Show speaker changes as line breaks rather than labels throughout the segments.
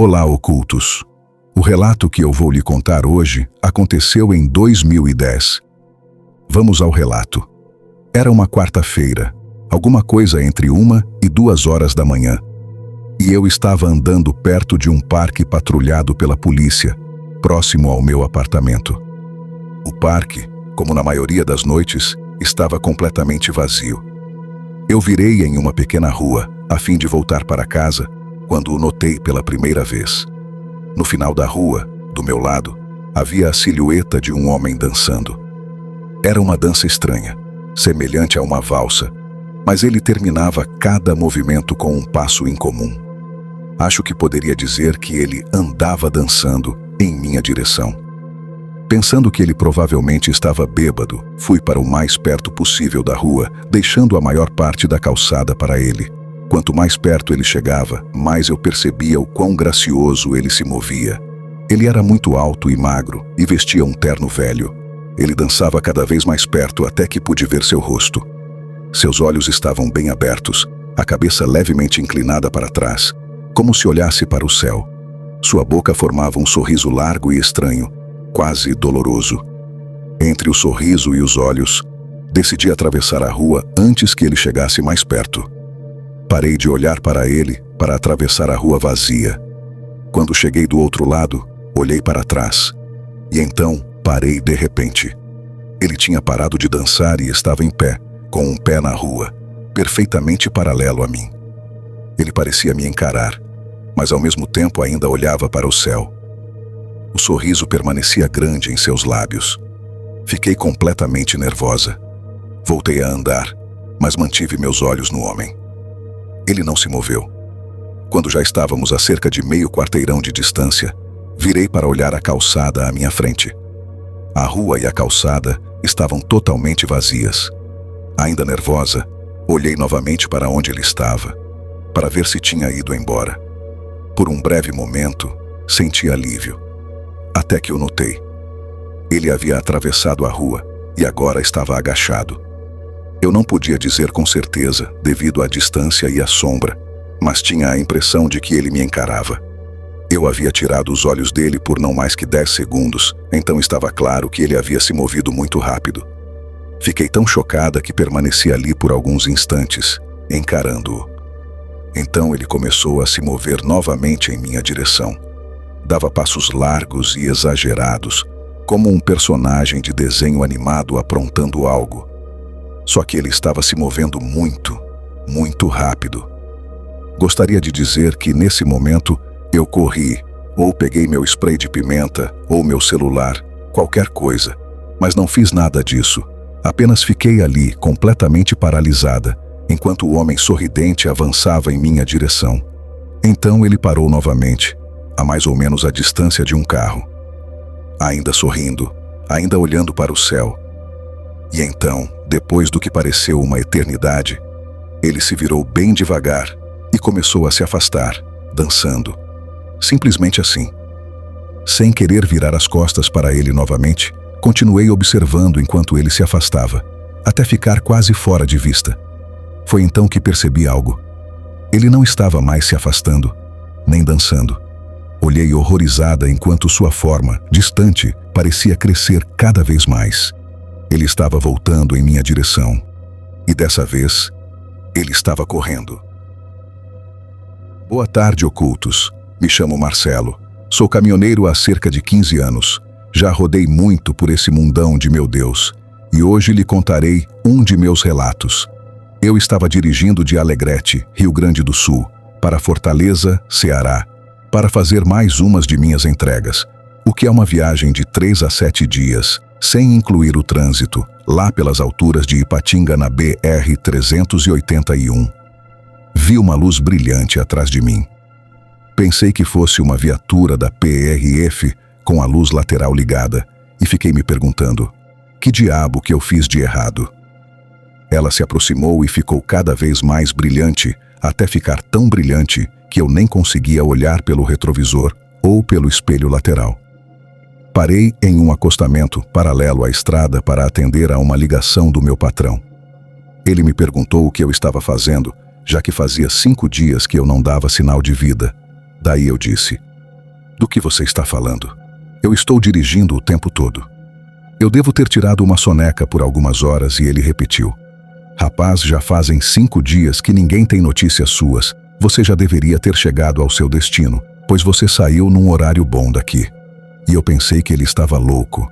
Olá, ocultos! O relato que eu vou lhe contar hoje aconteceu em 2010. Vamos ao relato. Era uma quarta-feira, alguma coisa entre 1 e 2 horas da manhã, e eu estava andando perto de um parque patrulhado pela polícia, próximo ao meu apartamento. O parque, como na maioria das noites, estava completamente vazio. Eu virei em uma pequena rua, a fim de voltar para casa, quando o notei pela primeira vez. No final da rua, do meu lado, havia a silhueta de um homem dançando. Era uma dança estranha, semelhante a uma valsa, mas ele terminava cada movimento com um passo incomum. Acho que poderia dizer que ele andava dançando em minha direção. Pensando que ele provavelmente estava bêbado, fui para o mais perto possível da rua, deixando a maior parte da calçada para ele. Quanto mais perto ele chegava, mais eu percebia o quão gracioso ele se movia. Ele era muito alto e magro e vestia um terno velho. Ele dançava cada vez mais perto até que pude ver seu rosto. Seus olhos estavam bem abertos, a cabeça levemente inclinada para trás, como se olhasse para o céu. Sua boca formava um sorriso largo e estranho, quase doloroso. Entre o sorriso e os olhos, decidi atravessar a rua antes que ele chegasse mais perto. Parei de olhar para ele para atravessar a rua vazia. Quando cheguei do outro lado, olhei para trás. E então parei de repente. Ele tinha parado de dançar e estava em pé, com um pé na rua, perfeitamente paralelo a mim. Ele parecia me encarar, mas ao mesmo tempo ainda olhava para o céu. O sorriso permanecia grande em seus lábios. Fiquei completamente nervosa. Voltei a andar, mas mantive meus olhos no homem. Ele não se moveu. Quando já estávamos a cerca de meio quarteirão de distância, virei para olhar a calçada à minha frente. A rua e a calçada estavam totalmente vazias. Ainda nervosa, olhei novamente para onde ele estava, para ver se tinha ido embora. Por um breve momento, senti alívio. Até que o notei. Ele havia atravessado a rua e agora estava agachado. Eu não podia dizer com certeza, devido à distância e à sombra, mas tinha a impressão de que ele me encarava. Eu havia tirado os olhos dele por não mais que 10 segundos, então estava claro que ele havia se movido muito rápido. Fiquei tão chocada que permaneci ali por alguns instantes, encarando-o. Então ele começou a se mover novamente em minha direção. Dava passos largos e exagerados, como um personagem de desenho animado aprontando algo. Só que ele estava se movendo muito, muito rápido. Gostaria de dizer que, nesse momento, eu corri, ou peguei meu spray de pimenta, ou meu celular, qualquer coisa. Mas não fiz nada disso. Apenas fiquei ali, completamente paralisada, enquanto o homem sorridente avançava em minha direção. Então ele parou novamente, a mais ou menos a distância de um carro. Ainda sorrindo, ainda olhando para o céu. E então, depois do que pareceu uma eternidade, ele se virou bem devagar e começou a se afastar, dançando. Simplesmente assim. Sem querer virar as costas para ele novamente, continuei observando enquanto ele se afastava, até ficar quase fora de vista. Foi então que percebi algo. Ele não estava mais se afastando, nem dançando. Olhei horrorizada enquanto sua forma, distante, parecia crescer cada vez mais. Ele estava voltando em minha direção. E dessa vez, ele estava correndo. Boa tarde, ocultos. Me chamo Marcelo. Sou caminhoneiro há cerca de 15 anos. Já rodei muito por esse mundão de meu Deus. E hoje lhe contarei um de meus relatos. Eu estava dirigindo de Alegrete, Rio Grande do Sul, para Fortaleza, Ceará, para fazer mais umas de minhas entregas, o que é uma viagem de 3 a 7 dias, sem incluir o trânsito, lá pelas alturas de Ipatinga na BR-381. Vi uma luz brilhante atrás de mim. Pensei que fosse uma viatura da PRF com a luz lateral ligada e fiquei me perguntando, que diabo que eu fiz de errado? Ela se aproximou e ficou cada vez mais brilhante, até ficar tão brilhante que eu nem conseguia olhar pelo retrovisor ou pelo espelho lateral. Parei em um acostamento paralelo à estrada para atender a uma ligação do meu patrão. Ele me perguntou o que eu estava fazendo, já que fazia 5 dias que eu não dava sinal de vida. Daí eu disse, Do que você está falando? Eu estou dirigindo o tempo todo. Eu devo ter tirado uma soneca por algumas horas e ele repetiu. Rapaz, já fazem 5 dias que ninguém tem notícias suas. Você já deveria ter chegado ao seu destino, pois você saiu num horário bom daqui. E eu pensei que ele estava louco.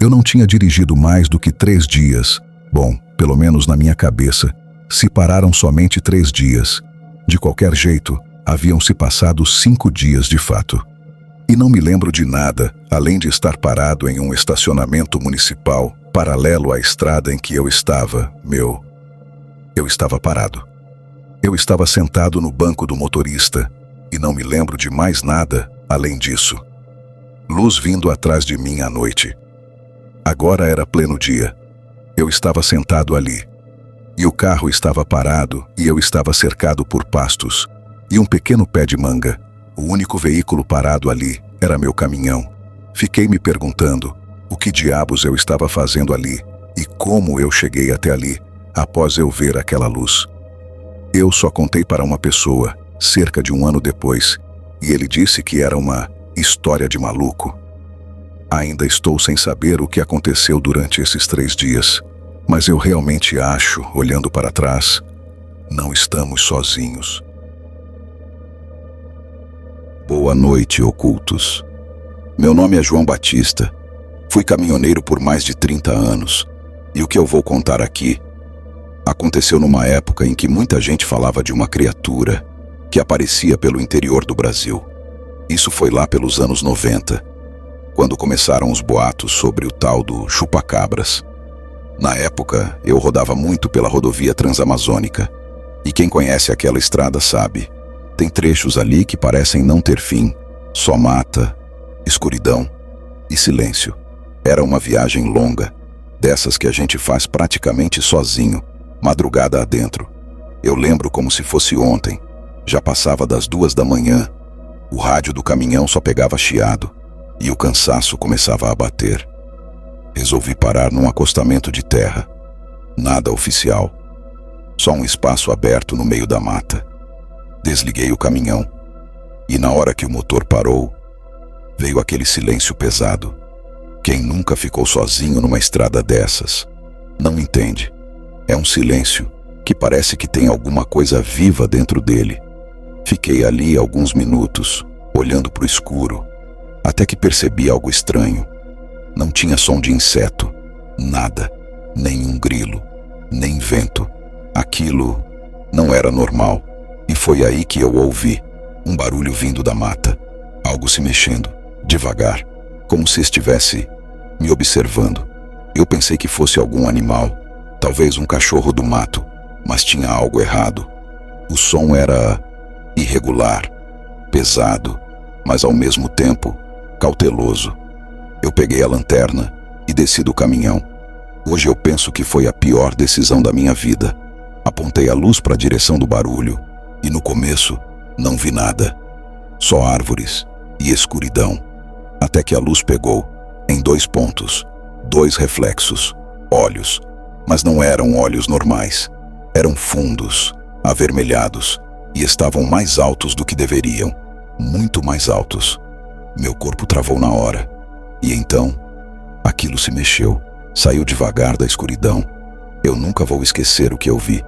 Eu não tinha dirigido mais do que 3 dias. Bom, pelo menos na minha cabeça, se pararam somente 3 dias. De qualquer jeito, haviam se passado 5 dias de fato. E não me lembro de nada, além de estar parado em um estacionamento municipal, paralelo à estrada em que eu estava, Eu estava parado. Eu estava sentado no banco do motorista, e não me lembro de mais nada além disso. Luz vindo atrás de mim à noite. Agora era pleno dia. Eu estava sentado ali. E o carro estava parado e eu estava cercado por pastos e um pequeno pé de manga. O único veículo parado ali era meu caminhão. Fiquei me perguntando o que diabos eu estava fazendo ali e como eu cheguei até ali após eu ver aquela luz. Eu só contei para uma pessoa, cerca de 1 ano depois, e ele disse que era uma história de maluco. Ainda estou sem saber o que aconteceu durante esses 3 dias, mas eu realmente acho, olhando para trás, não estamos sozinhos.
Boa noite, ocultos. Meu nome é João Batista. Fui caminhoneiro por mais de 30 anos. E o que eu vou contar aqui aconteceu numa época em que muita gente falava de uma criatura que aparecia pelo interior do Brasil. Isso foi lá pelos anos 90, quando começaram os boatos sobre o tal do chupa-cabras. Na época, eu rodava muito pela rodovia Transamazônica. E quem conhece aquela estrada sabe. Tem trechos ali que parecem não ter fim, só mata, escuridão e silêncio. Era uma viagem longa, dessas que a gente faz praticamente sozinho, madrugada adentro. Eu lembro como se fosse ontem, já passava das 2 da manhã, o rádio do caminhão só pegava chiado e o cansaço começava a bater. Resolvi parar num acostamento de terra, nada oficial, só um espaço aberto no meio da mata. Desliguei o caminhão e na hora que o motor parou, veio aquele silêncio pesado. Quem nunca ficou sozinho numa estrada dessas não entende. É um silêncio que parece que tem alguma coisa viva dentro dele. Fiquei ali alguns minutos, olhando para o escuro, até que percebi algo estranho. Não tinha som de inseto, nada, nenhum grilo, nem vento. Aquilo não era normal. E foi aí que eu ouvi um barulho vindo da mata, algo se mexendo, devagar, como se estivesse me observando. Eu pensei que fosse algum animal, talvez um cachorro do mato, mas tinha algo errado. O som era irregular, pesado, mas ao mesmo tempo cauteloso. Eu peguei a lanterna e desci do caminhão. Hoje eu penso que foi a pior decisão da minha vida. Apontei a luz para a direção do barulho e no começo não vi nada, só árvores e escuridão, até que a luz pegou em 2 pontos, 2 reflexos, olhos, mas não eram olhos normais, eram fundos, avermelhados e estavam mais altos do que deveriam, muito mais altos. Meu corpo travou na hora e então aquilo se mexeu, saiu devagar da escuridão. Eu nunca vou esquecer o que eu vi.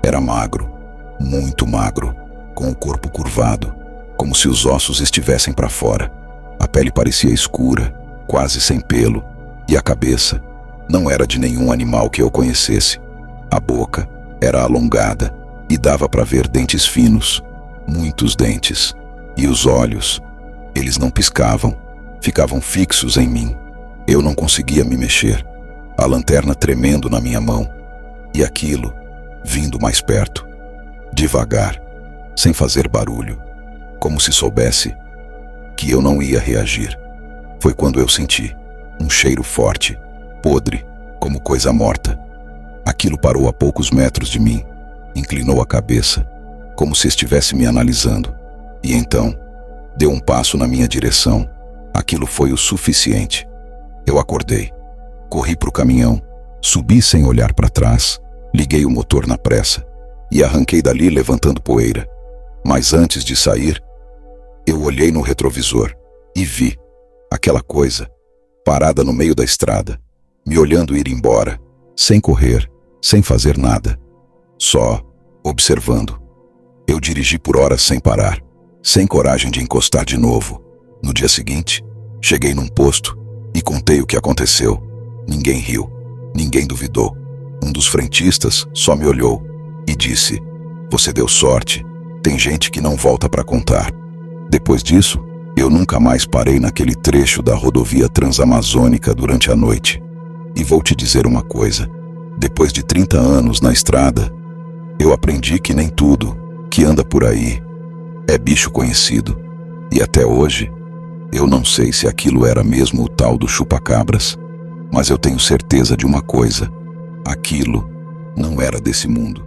Era magro, muito magro, com o corpo curvado, como se os ossos estivessem para fora. A pele parecia escura, quase sem pelo, e a cabeça não era de nenhum animal que eu conhecesse. A boca era alongada e dava para ver dentes finos, muitos dentes. E os olhos, eles não piscavam, ficavam fixos em mim. Eu não conseguia me mexer, a lanterna tremendo na minha mão, e aquilo vindo mais perto, devagar, sem fazer barulho, como se soubesse que eu não ia reagir. Foi quando eu senti um cheiro forte, podre, como coisa morta. Aquilo parou a poucos metros de mim, inclinou a cabeça, como se estivesse me analisando, e então deu um passo na minha direção. Aquilo foi o suficiente. Eu acordei, corri para o caminhão, subi sem olhar para trás, liguei o motor na pressa e arranquei dali levantando poeira. Mas antes de sair, eu olhei no retrovisor e vi aquela coisa parada no meio da estrada, me olhando ir embora, sem correr, sem fazer nada, só observando. Eu dirigi por horas sem parar, sem coragem de encostar de novo. No dia seguinte, cheguei num posto e contei o que aconteceu. Ninguém riu, ninguém duvidou. Um dos frentistas só me olhou e disse: "Você deu sorte, tem gente que não volta para contar." Depois disso, eu nunca mais parei naquele trecho da rodovia transamazônica durante a noite. E vou te dizer uma coisa: depois de 30 anos na estrada, eu aprendi que nem tudo que anda por aí é bicho conhecido. E até hoje, eu não sei se aquilo era mesmo o tal do chupa-cabras, mas eu tenho certeza de uma coisa: aquilo não era desse mundo.